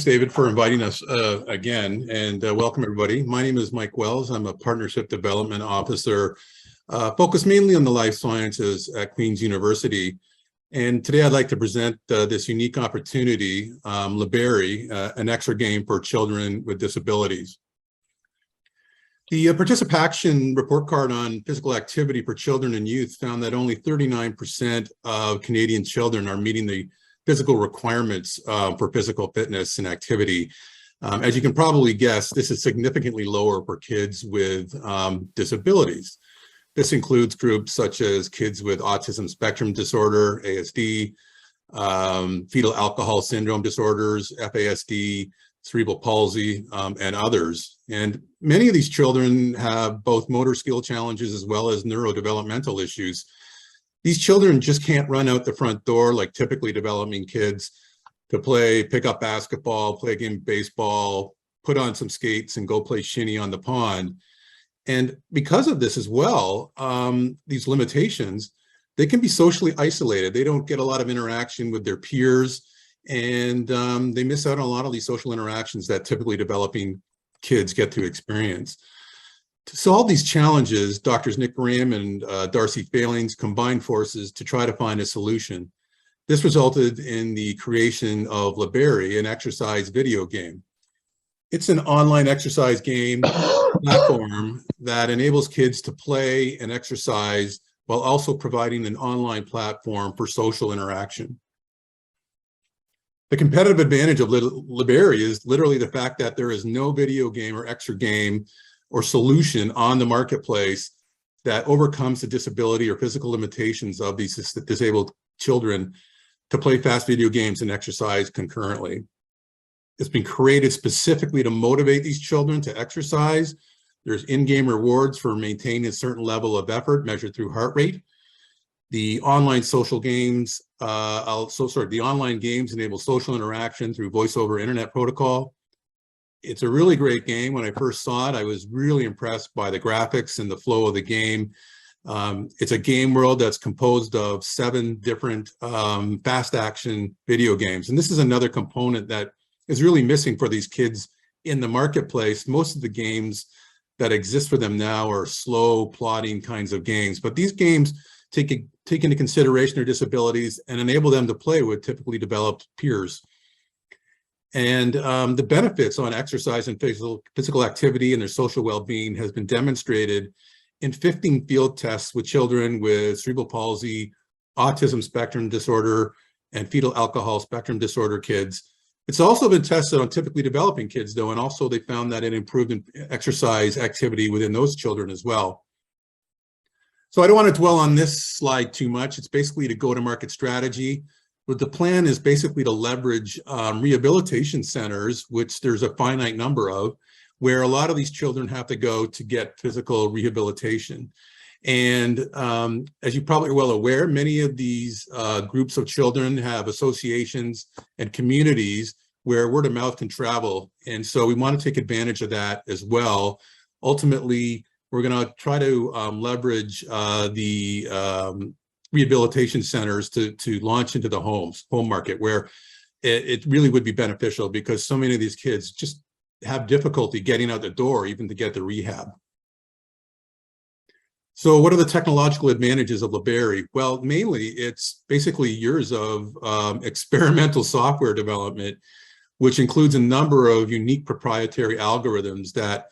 David, for inviting us again, and welcome everybody. My name is Mike Wells. I'm a Partnership Development Officer focused mainly on the life sciences at Queen's University. And today I'd like to present this unique opportunity, Liberi, an exergame for children with disabilities. The participation report card on physical activity for children and youth found that only 39% of Canadian children are meeting the physical requirements for physical fitness and activity. As you can probably guess, this is significantly lower for kids with disabilities. This includes groups such as kids with autism spectrum disorder, ASD, fetal alcohol syndrome disorders, FASD, cerebral palsy, and others. And many of these children have both motor skill challenges as well as neurodevelopmental issues. These children just can't run out the front door like typically developing kids to pick up basketball, play a game of baseball, put on some skates and go play shinny on the pond. And because of this as well, these limitations, they can be socially isolated. They don't get a lot of interaction with their peers, and they miss out on a lot of these social interactions that typically developing kids get to experience. To solve these challenges, Drs. Nick Graham and Darcy Failings combined forces to try to find a solution. This resulted in the creation of Liberi, an exercise video game. It's an online exercise game platform that enables kids to play and exercise while also providing an online platform for social interaction. The competitive advantage of Liberi is literally the fact that there is no video game or exergame or solution on the marketplace that overcomes the disability or physical limitations of these disabled children to play fast video games and exercise concurrently. It's been created specifically to motivate these children to exercise. There's in-game rewards for maintaining a certain level of effort measured through heart rate. The online social games, the online games enable social interaction through voice over internet protocol. It's a really great game. When I first saw it, I was really impressed by the graphics and the flow of the game. It's a game world that's composed of 7 different fast action video games. And this is another component that is really missing for these kids in the marketplace. Most of the games that exist for them now are slow plotting kinds of games, but these games take into consideration their disabilities and enable them to play with typically developed peers. And the benefits on exercise and physical activity and their social well-being has been demonstrated in 15 field tests with children with cerebral palsy, autism spectrum disorder, and fetal alcohol spectrum disorder kids. It's also been tested on typically developing kids though, and also they found that it improved in exercise activity within those children as well. So I don't want to dwell on this slide too much. It's basically the go-to-market strategy. But the plan is basically to leverage rehabilitation centers, which there's a finite number of, where a lot of these children have to go to get physical rehabilitation. And as you probably are well aware, many of these groups of children have associations and communities where word of mouth can travel. And so we want to take advantage of that as well. Ultimately, we're going to try to leverage the rehabilitation centers to launch into the home market, where it really would be beneficial because so many of these kids just have difficulty getting out the door even to get the rehab. So what are the technological advantages of Liberi? Well, mainly it's basically years of experimental software development, which includes a number of unique proprietary algorithms that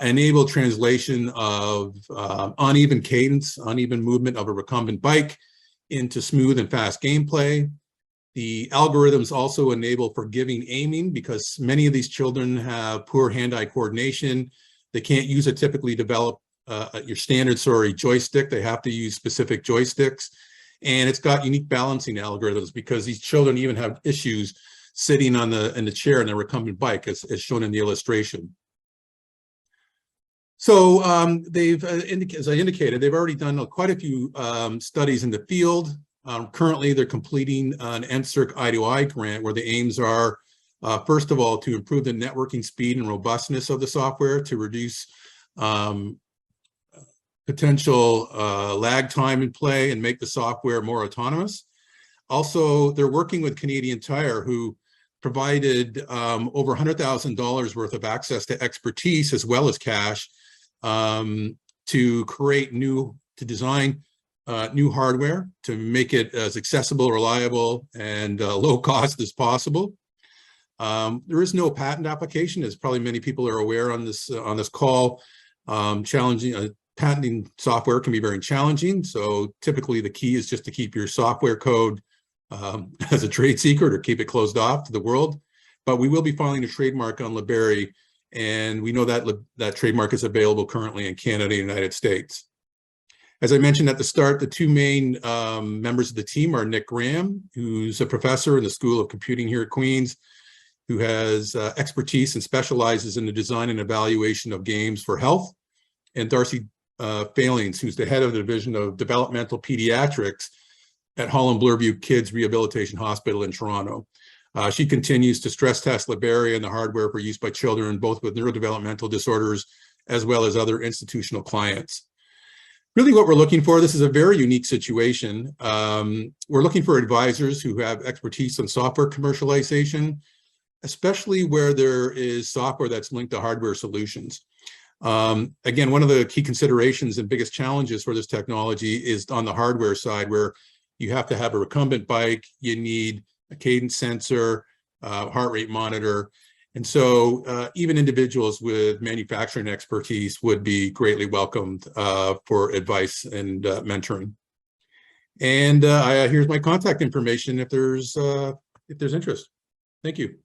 enable translation of uneven cadence, uneven movement of a recumbent bike into smooth and fast gameplay. The algorithms also enable forgiving aiming because many of these children have poor hand-eye coordination. They can't use a typically developed your standard joystick. They have to use specific joysticks. And it's got unique balancing algorithms because these children even have issues sitting in the chair in a recumbent bike, as shown in the illustration. So as I indicated, they've already done quite a few studies in the field. Currently, they're completing an NSERC I2I grant where the aims are, first of all, to improve the networking speed and robustness of the software, to reduce potential lag time in play and make the software more autonomous. Also, they're working with Canadian Tire, who provided over $100,000 worth of access to expertise as well as cash to design new hardware to make it as accessible, reliable, and low cost as possible. There is no patent application, as probably many people are aware on this call. Patenting software can be very challenging. So typically the key is just to keep your software code as a trade secret or keep it closed off to the world. But we will be filing a trademark on Liberi, and we know that that trademark is available currently in Canada and the United States. As I mentioned at the start, the two main members of the team are Nick Graham, who's a professor in the School of Computing here at Queen's, who has expertise and specializes in the design and evaluation of games for health, and Darcy Failings, who's the head of the Division of Developmental Pediatrics at Holland Bloorview Kids Rehabilitation Hospital in Toronto. She continues to stress test Liberi and the hardware for use by children, both with neurodevelopmental disorders as well as other institutional clients. Really what we're looking for, this is a very unique situation. We're looking for advisors who have expertise in software commercialization, especially where there is software that's linked to hardware solutions. Again, one of the key considerations and biggest challenges for this technology is on the hardware side, where you have to have a recumbent bike, you need a cadence sensor, heart rate monitor. And so even individuals with manufacturing expertise would be greatly welcomed for advice and mentoring. And here's my contact information if there's interest. Thank you.